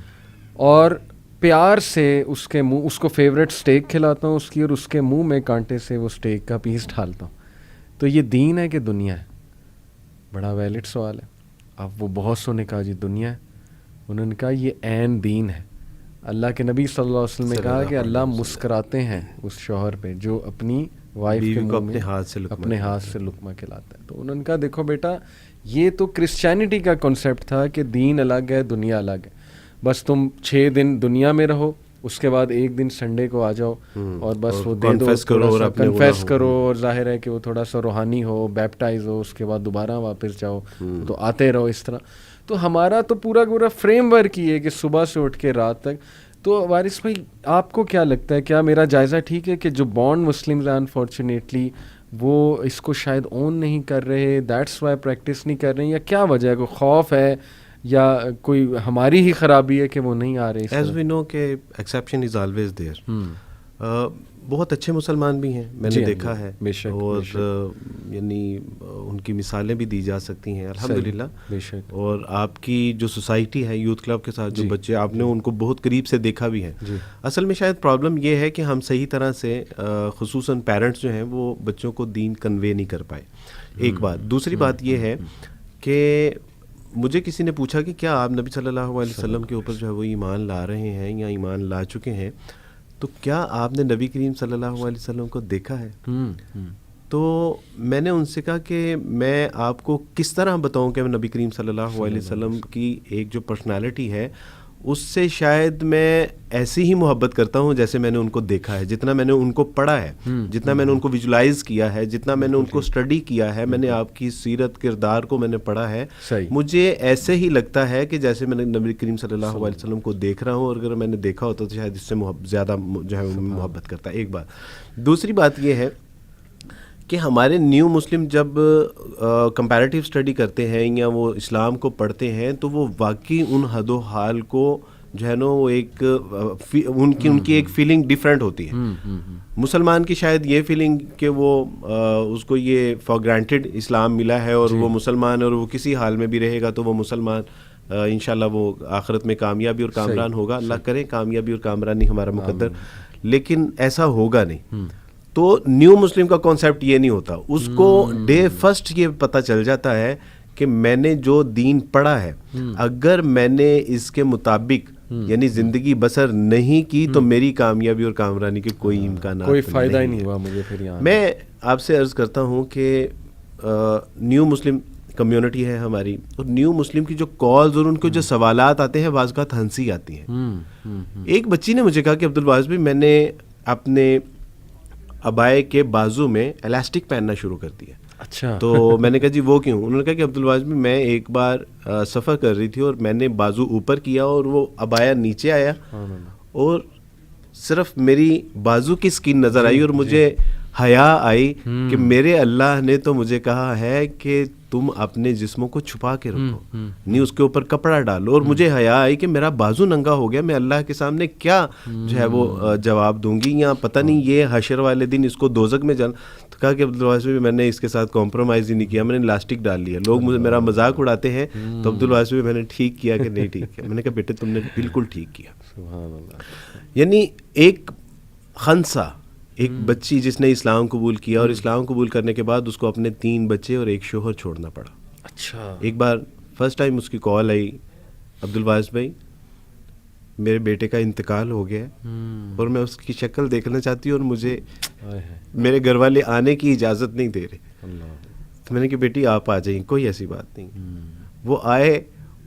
A: اور پیار سے اس کو فیوریٹ اسٹیک کھلاتا ہوں اس کی، اور اس کے منہ میں کانٹے سے وہ اسٹیک کا پیس ڈالتا ہوں، تو یہ دین ہے کہ دنیا ہے؟ بڑا ویلڈ سوال ہے. اب وہ بہت سو نے کہا جی دنیا ہے. انہوں نے کہا یہ عین دین ہے. اللہ کے نبی صلی اللہ علیہ وسلم نے کہا کہ اللہ مسکراتے ہیں اس شوہر پہ جو اپنی وائف کے منہ میں اپنے ہاتھ سے لقمہ کھلاتا ہے. تو انہوں نے کہا دیکھو بیٹا، یہ تو کرسچینٹی کا کنسیپٹ تھا کہ دین الگ ہے دنیا الگ ہے. بس تم 6 دن دنیا میں رہو، اس کے بعد ایک دن سنڈے کو آ جاؤ اور بس وہ دے دو، کنفیس کرو، اور ظاہر ہے کہ وہ تھوڑا سا روحانی ہو، بیپٹائز ہو، اس کے بعد دوبارہ واپس جاؤ، تو آتے رہو اس طرح. تو ہمارا تو پورا فریم ورک ہی ہے کہ صبح سے اٹھ کے رات تک. تو وارث بھائی آپ کو کیا لگتا ہے، کیا میرا جائزہ ٹھیک ہے کہ جو بورن مسلمز ہیں انفارچونیٹلی وہ اس کو شاید اون نہیں کر رہے، دیٹس وائی پریکٹس نہیں کر رہے ہیں، یا کیا وجہ ہے؟ کوئی خوف ہے یا کوئی ہماری ہی خرابی ہے کہ وہ نہیں آ رہے؟
B: ایز وی نو کہ ایکسیپشن از آلویز دیئر. بہت اچھے مسلمان بھی ہیں، میں نے دیکھا ہے، اور یعنی ان کی مثالیں بھی دی جا سکتی ہیں الحمدللہ. اور آپ کی جو سوسائٹی ہے، یوتھ کلب کے ساتھ جو بچے، آپ نے ان کو بہت قریب سے دیکھا بھی ہے. اصل میں شاید پرابلم یہ ہے کہ ہم صحیح طرح سے خصوصاً پیرنٹس جو ہیں وہ بچوں کو دین کنوے نہیں کر پائے، ایک بات. دوسری بات یہ ہے کہ مجھے کسی نے پوچھا کہ کیا آپ نبی صلی اللہ علیہ وسلم کے اوپر جو ہے وہ ایمان لا رہے ہیں یا ایمان لا چکے ہیں، تو کیا آپ نے نبی کریم صلی اللہ علیہ وسلم کو دیکھا ہے؟ تو میں نے ان سے کہا کہ میں آپ کو کس طرح بتاؤں کہ نبی کریم صلی اللہ علیہ وسلم کی ایک جو پرسنالٹی ہے اس سے شاید میں ایسی ہی محبت کرتا ہوں جیسے میں نے ان کو دیکھا ہے، جتنا میں نے ان کو پڑھا ہے، جتنا میں نے ان کو ویژولائز کیا ہے، جتنا میں نے ان کو اسٹڈی کیا ہے، میں نے آپ کی سیرت کردار کو میں نے پڑھا ہے. مجھے ایسے ہی لگتا ہے کہ جیسے میں نے نبی کریم صلی اللہ علیہ وسلم کو دیکھ رہا ہوں، اور اگر میں نے دیکھا ہوتا تو شاید اس سے زیادہ جو ہے محبت کرتا. ایک بات. دوسری بات یہ ہے کہ ہمارے نیو مسلم جب کمپیریٹیو اسٹڈی کرتے ہیں یا وہ اسلام کو پڑھتے ہیں تو وہ واقعی ان حد و حال کو جو ہے نا وہ ایک ان کی ایک فیلنگ ڈفرینٹ ہوتی ہے. مسلمان کی شاید یہ فیلنگ کہ وہ اس کو یہ فار گرانٹیڈ اسلام ملا ہے اور وہ مسلمان، اور وہ کسی حال میں بھی رہے گا تو وہ مسلمان انشاءاللہ وہ آخرت میں کامیابی اور کامران ہوگا. اللہ کرے کامیابی اور کامرانی ہمارا مقدر، لیکن ایسا ہوگا نہیں. تو نیو مسلم کا کانسیپٹ یہ نہیں ہوتا، اس کو ڈے فرسٹ یہ پتہ چل جاتا ہے کہ میں نے جو دین پڑھا ہے اگر میں نے اس کے مطابق یعنی زندگی بسر نہیں کی تو میری کامیابی اور کامرانی کے کوئی امکانات،
A: کوئی فائدہ ہی نہیں ہوا مجھے. پھر یہاں
B: میں آپ سے عرض کرتا ہوں کہ نیو مسلم کمیونٹی ہے ہماری، اور نیو مسلم کی جو کالز اور ان کے جو سوالات آتے ہیں بعض اوقات ہنسی آتی ہیں. ایک بچی نے مجھے کہا کہ عبدالواز بھائی میں نے اپنے ابائے کے بازو میں الاسٹک پہننا شروع کر دیا.
A: اچھا.
B: تو میں نے کہا جی وہ کیوں؟ انہوں نے کہا کہ عبدالواز بھائی میں ایک بار سفر کر رہی تھی اور میں نے بازو اوپر کیا اور وہ ابایا نیچے آیا اور صرف میری بازو کی سکن نظر آئی اور مجھے حیا آئی کہ میرے اللہ نے تو مجھے کہا ہے کہ تم اپنے جسموں کو چھپا کے رکھو، نہیں اس کے اوپر کپڑا ڈالو. اور مجھے حیا آئی کہ میرا بازو ننگا ہو گیا، میں اللہ کے سامنے کیا جو ہے وہ جواب دوں گی، یا پتہ نہیں یہ حشر والے دن اس کو دوزخ میں جانا. تو کہا کہ عبدالواس بھی میں نے اس کے ساتھ کمپرومائز ہی نہیں کیا، میں نے الاسٹک ڈال لیا. لوگ مجھے میرا مذاق اڑاتے ہیں تو عبدالواس بھی میں نے ٹھیک کیا کہ نہیں ٹھیک کیا. میں نے کہا بیٹے تم نے بالکل ٹھیک کیا. یعنی ایک خنسا، ایک بچی جس نے اسلام قبول کیا اور اسلام قبول کرنے کے بعد اس کو اپنے 3 بچے اور ایک شوہر چھوڑنا پڑا.
A: اچھا.
B: ایک بار فرسٹ ٹائم اس کی کال آئی، عبدالواس بھائی میرے بیٹے کا انتقال ہو گیا ہے اور میں اس کی شکل دیکھنا چاہتی ہوں اور مجھے میرے گھر والے آنے کی اجازت نہیں دے رہے. تو میں نے کہا بیٹی آپ آ جائیں, کوئی ایسی بات نہیں. وہ آئے,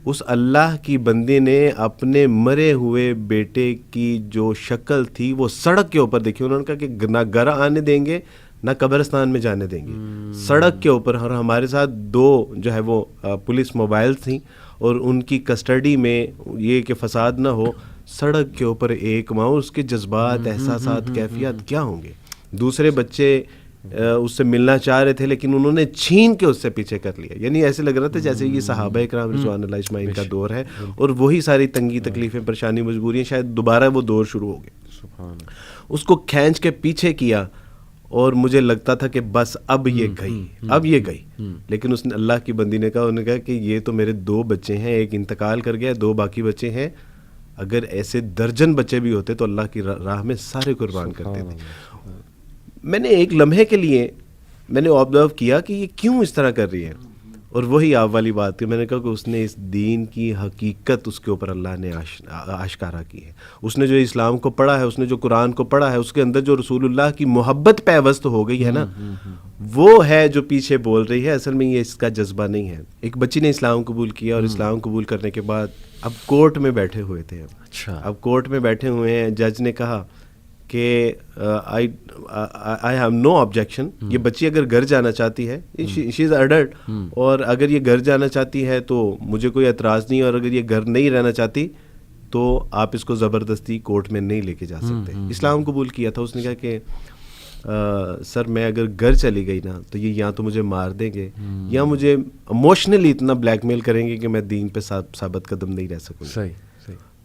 B: اس اللہ کی بندی نے اپنے مرے ہوئے بیٹے کی جو شکل تھی وہ سڑک کے اوپر دیکھی. انہوں نے کہا کہ نہ گھر آنے دیں گے نہ قبرستان میں جانے دیں گے, سڑک کے اوپر. اور ہمارے ساتھ 2 جو ہے وہ پولیس موبائل تھیں اور ان کی کسٹڈی میں یہ کہ فساد نہ ہو, سڑک کے اوپر ایک ماں, اس کے جذبات, احساسات, کیفیات کیا ہوں گے. دوسرے بچے اس سے ملنا چاہ رہے تھے لیکن انہوں نے چھین کے اس سے پیچھے کر لیا. یعنی ایسے لگ رہا تھا جیسے یہ صحابہ کرام رضوان اللہ اجمعین کا دور ہے اور وہی ساری تنگی تکلیفیں, پریشانی, مجبوریاں, شاید دوبارہ وہ دور شروع ہو گئے. اس کو کھینچ کے پیچھے کیا اور مجھے لگتا تھا کہ بس اب یہ گئی. لیکن اس نے, اللہ کی بندی نے کہا, انہوں نے کہا کہ یہ تو میرے 2 بچے ہیں, ایک انتقال کر گیا, 2 باقی بچے ہیں. اگر ایسے درجن بچے بھی ہوتے تو اللہ کی راہ میں سارے قربان کرتے تھے. میں نے ایک لمحے کے لیے میں نے آبزرو کیا کہ یہ کیوں اس طرح کر رہی ہے, اور وہی آپ والی بات کہ میں نے کہا کہ اس نے اس دین کی حقیقت اس کے اوپر اللہ نے آشکارا کی ہے. اس نے جو اسلام کو پڑھا ہے, اس نے جو قرآن کو پڑھا ہے, اس کے اندر جو رسول اللہ کی محبت پیوست ہو گئی ہے نا, وہ ہے جو پیچھے بول رہی ہے. اصل میں یہ اس کا جذبہ نہیں ہے. ایک بچی نے اسلام قبول کیا اور اسلام قبول کرنے کے بعد اب کورٹ میں بیٹھے ہوئے تھے. اب کورٹ میں بیٹھے ہوئے ہیں, جج نے کہا کہ آئی ہیو نو آبجیکشن. یہ بچی اگر گھر جانا چاہتی ہے, شی از اڈلٹ, اور اگر یہ گھر جانا چاہتی ہے تو مجھے کوئی اعتراض نہیں, اور اگر یہ گھر نہیں رہنا چاہتی تو آپ اس کو زبردستی کورٹ میں نہیں لے کے جا سکتے. اسلام قبول کیا تھا. اس نے کہا کہ سر میں اگر گھر چلی گئی نا تو یہ یا تو مجھے مار دیں گے یا مجھے ایموشنلی اتنا بلیک میل کریں گے کہ میں دین پہ ثابت قدم نہیں رہ سکوں.
A: صحیح.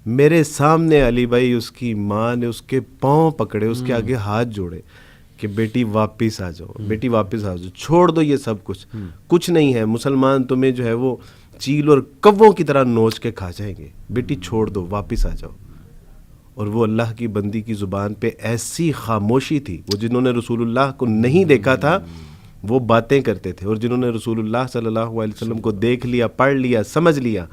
B: میرے سامنے علی بھائی, اس کی ماں نے اس کے پاؤں پکڑے, اس کے آگے ہاتھ جوڑے کہ بیٹی واپس آ جاؤ, بیٹی واپس آ جاؤ, چھوڑ دو یہ سب کچھ نہیں ہے. مسلمان تمہیں جو ہے وہ چیل اور کووں کی طرح نوچ کے کھا جائیں گے. بیٹی چھوڑ دو, واپس آ جاؤ. اور وہ اللہ کی بندی کی زبان پہ ایسی خاموشی تھی. وہ جنہوں نے رسول اللہ کو نہیں دیکھا تھا وہ باتیں کرتے تھے, اور جنہوں نے رسول اللہ صلی اللہ علیہ وسلم کو دیکھ لیا, پڑھ لیا, سمجھ لیا,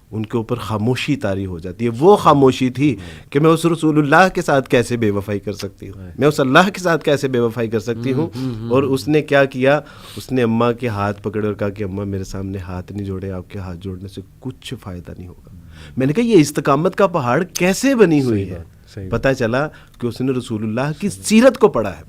B: ان کے اوپر خاموشی طاری ہو جاتی ہے. وہ خاموشی تھی کہ میں اس رسول اللہ کے ساتھ کیسے بے وفائی کر سکتی ہوں, میں اس اللہ کے ساتھ کیسے بے وفائی کر سکتی ہوں. اور اس نے کیا کیا, اس نے اماں کے ہاتھ پکڑے اور کہا کہ اماں میرے سامنے ہاتھ نہیں جوڑے, آپ کے ہاتھ جوڑنے سے کچھ فائدہ نہیں ہوگا. میں نے کہا یہ استقامت کا پہاڑ کیسے بنی ہوئی ہے. پتہ چلا کہ اس نے رسول اللہ کی سیرت کو پڑھا ہے,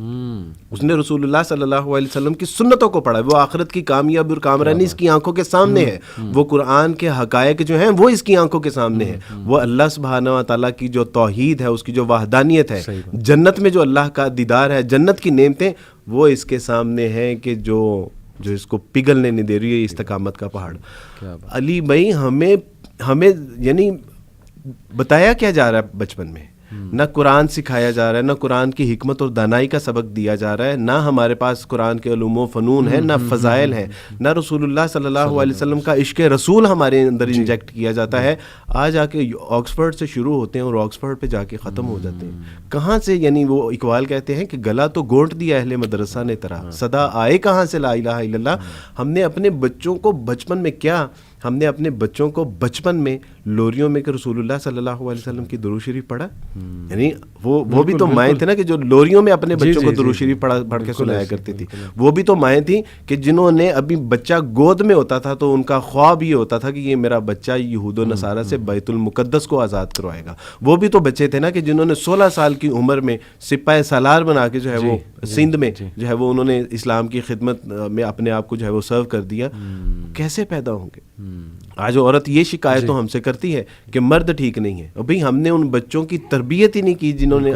B: اس نے رسول اللہ صلی اللہ علیہ وسلم کی سنتوں کو پڑھا ہے. وہ آخرت کی کامیابی اور کامرانی اس کی آنکھوں کے سامنے ہے. وہ قرآن کے حقائق جو ہیں وہ اس کی آنکھوں کے سامنے ہے. وہ اللہ سبحانہ و تعالیٰ کی جو توحید ہے, اس کی جو وحدانیت ہے, جنت میں جو اللہ کا دیدار ہے, جنت کی نعمتیں, وہ اس کے سامنے ہیں کہ جو اس کو پگھلنے نہیں دے رہی ہے استقامت کا پہاڑ. علی بھائی ہمیں یعنی بتایا کیا جا رہا ہے بچپن میں, نہ قرآن سکھایا جا رہا ہے, نہ قرآن کی حکمت اور دانائی کا سبق دیا جا رہا ہے, نہ ہمارے پاس قرآن کے علوم و فنون ہیں, نہ فضائل ہیں, نہ رسول اللہ صلی اللہ علیہ وسلم کا عشق رسول ہمارے اندر انجیکٹ کیا جاتا ہے. آج آ کے آکسفورڈ سے شروع ہوتے ہیں اور آکسفورڈ پہ جا کے ختم ہو جاتے ہیں. کہاں سے, یعنی وہ اقبال کہتے ہیں کہ گلا تو گونٹ دیا اہل مدرسہ نے طرح, صدا آئے کہاں سے لا الہ الا اللہ. ہم نے اپنے بچوں کو بچپن میں بچپن میں لوریوں میں کہ رسول اللہ صلی اللہ علیہ وسلم کی درود شریف پڑھا. یعنی وہ بھی تو مائیں تھے نا کہ جو لوریوں میں اپنے بچوں کو درود شریف پڑھ کے سنایا کرتی تھی. وہ بھی تو مائیں تھیں کہ جنہوں نے ابھی بچہ گود میں ہوتا تھا تو ان کا خواب یہ ہوتا تھا کہ یہ میرا بچہ یہود و نصارہ سے بیت المقدس کو آزاد کروائے گا. وہ بھی تو بچے تھے نا کہ جنہوں نے 16 سال کی عمر میں سپاہ سالار بنا کے جو ہے وہ سندھ میں جو ہے وہ انہوں نے اسلام کی خدمت میں اپنے آپ کو جو ہے وہ سرو کر دیا. کیسے پیدا ہوں گے؟ آج عورت یہ شکایت تو ہم سے کرتی ہے کہ مرد ٹھیک نہیں ہے. بھئی ہم نے ان بچوں کی تربیت ہی نہیں کی جنہوں نے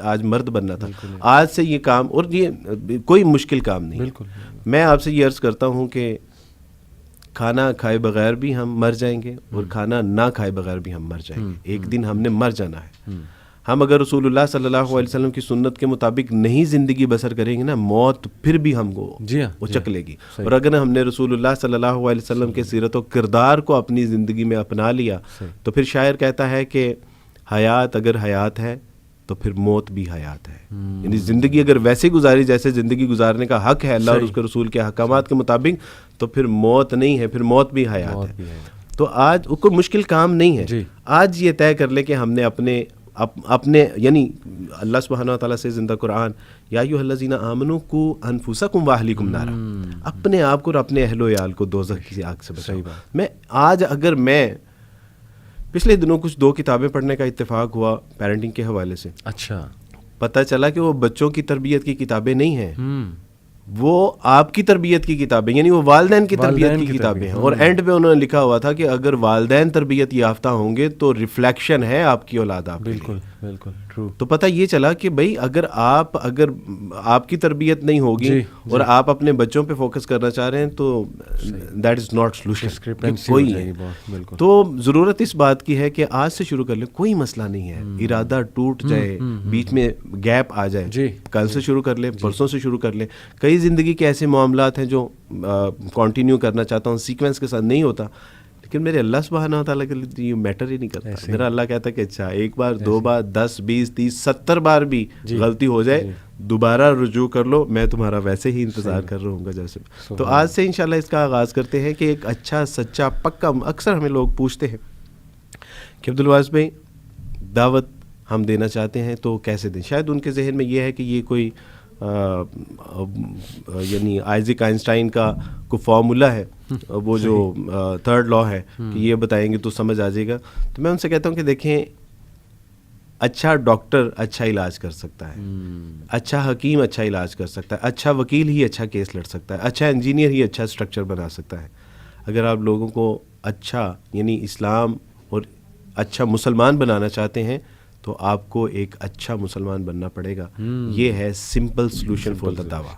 B: آج مرد بننا تھا. آج سے یہ کام, اور یہ کوئی مشکل کام نہیں. میں آپ سے یہ عرض کرتا ہوں کہ کھانا کھائے بغیر بھی ہم مر جائیں گے اور کھانا نہ کھائے بغیر بھی ہم مر جائیں گے. ایک دن ہم نے مر جانا ہے. ہم اگر رسول اللہ صلی اللہ علیہ وسلم کی سنت کے مطابق نہیں زندگی بسر کریں گے نا, موت پھر بھی ہم کو اچک لے گی. اور اگر ہم نے رسول اللہ صلی اللہ علیہ وسلم کے سیرت و کردار کو اپنی زندگی میں اپنا لیا تو پھر شاعر کہتا ہے کہ حیات اگر حیات ہے تو پھر موت بھی حیات ہے. یعنی زندگی اگر ویسے گزاری جیسے زندگی گزارنے کا حق ہے اللہ اور اس کے رسول کے احکامات کے مطابق, تو پھر موت نہیں ہے, پھر موت بھی حیات ہے. تو آج کوئی مشکل کام نہیں ہے. آج یہ طے کر لے کہ ہم نے اپنے یعنی اللہ سبحانہ و تعالیٰ سے زندہ قرآن یا ایھا الذین آمنوا قوا انفسکم واہلیکم نارا، اپنے آپ کو اور اپنے اہل و عیال کو دوزخ کی آگ سے بچاؤ. اگر میں پچھلے دنوں کچھ 2 کتابیں پڑھنے کا اتفاق ہوا پیرنٹنگ کے حوالے سے.
A: اچھا.
B: پتہ چلا کہ وہ بچوں کی تربیت کی کتابیں نہیں ہیں، وہ آپ کی تربیت کی کتابیں، یعنی وہ والدین کی تربیت کی کتابیں ہیں. اور اینڈ پہ انہوں نے لکھا ہوا تھا کہ اگر والدین تربیت یافتہ ہوں گے تو ریفلیکشن ہے آپ کی اولاد آپ.
A: بالکل بالکل ٹرو.
B: تو پتہ یہ چلا کہ بھائی اگر آپ کی تربیت نہیں ہوگی اور آپ اپنے بچوں پہ فوکس کرنا چاہ رہے ہیں تو دیٹ از ناٹ سولوشن کوئی ہے. تو ضرورت اس بات کی ہے کہ آج سے شروع کر لیں، کوئی مسئلہ نہیں ہے. ارادہ ٹوٹ جائے، بیچ میں گیپ آ جائے، کل سے شروع کر لیں، پرسوں سے شروع کر لیں. کئی زندگی کے ایسے معاملات ہیں جو کنٹینیو کرنا چاہتا ہوں، سیکوینس کے ساتھ نہیں ہوتا، لیکن میرے اللہ سبحانہ و تعالیٰ کے لیے یہ میٹر ہی نہیں کرتا. میرا اللہ کہتا ہے کہ اچھا 1 بار 2 بار 10 20 30 70 بار بھی غلطی ہو جائے دوبارہ رجوع کر لو، میں تمہارا ویسے ہی انتظار کر رہا ہوں گا جیسے. تو آج سے انشاءاللہ اس کا آغاز کرتے ہیں کہ ایک اچھا سچا پکا. اکثر ہمیں لوگ پوچھتے ہیں کہ عبدالواس بھائی دعوت ہم دینا چاہتے ہیں تو کیسے دیں. شاید ان کے ذہن میں یہ ہے کہ یہ کوئی یعنی آئزک آئنسٹائن کا کوئی فارمولہ ہے، وہ جو 3rd لا ہے کہ یہ بتائیں گے تو سمجھ آ جائے گا. تو میں ان سے کہتا ہوں کہ دیکھیں، اچھا ڈاکٹر اچھا علاج کر سکتا ہے، اچھا حکیم اچھا علاج کر سکتا ہے، اچھا وکیل ہی اچھا کیس لڑ سکتا ہے، اچھا انجینئر ہی اچھا اسٹرکچر بنا سکتا ہے. اگر آپ لوگوں کو اچھا یعنی اسلام اور اچھا مسلمان بنانا چاہتے ہیں تو آپ کو ایک اچھا مسلمان بننا پڑے گا. یہ ہے سمپل سلوشن فار دا دعویٰ.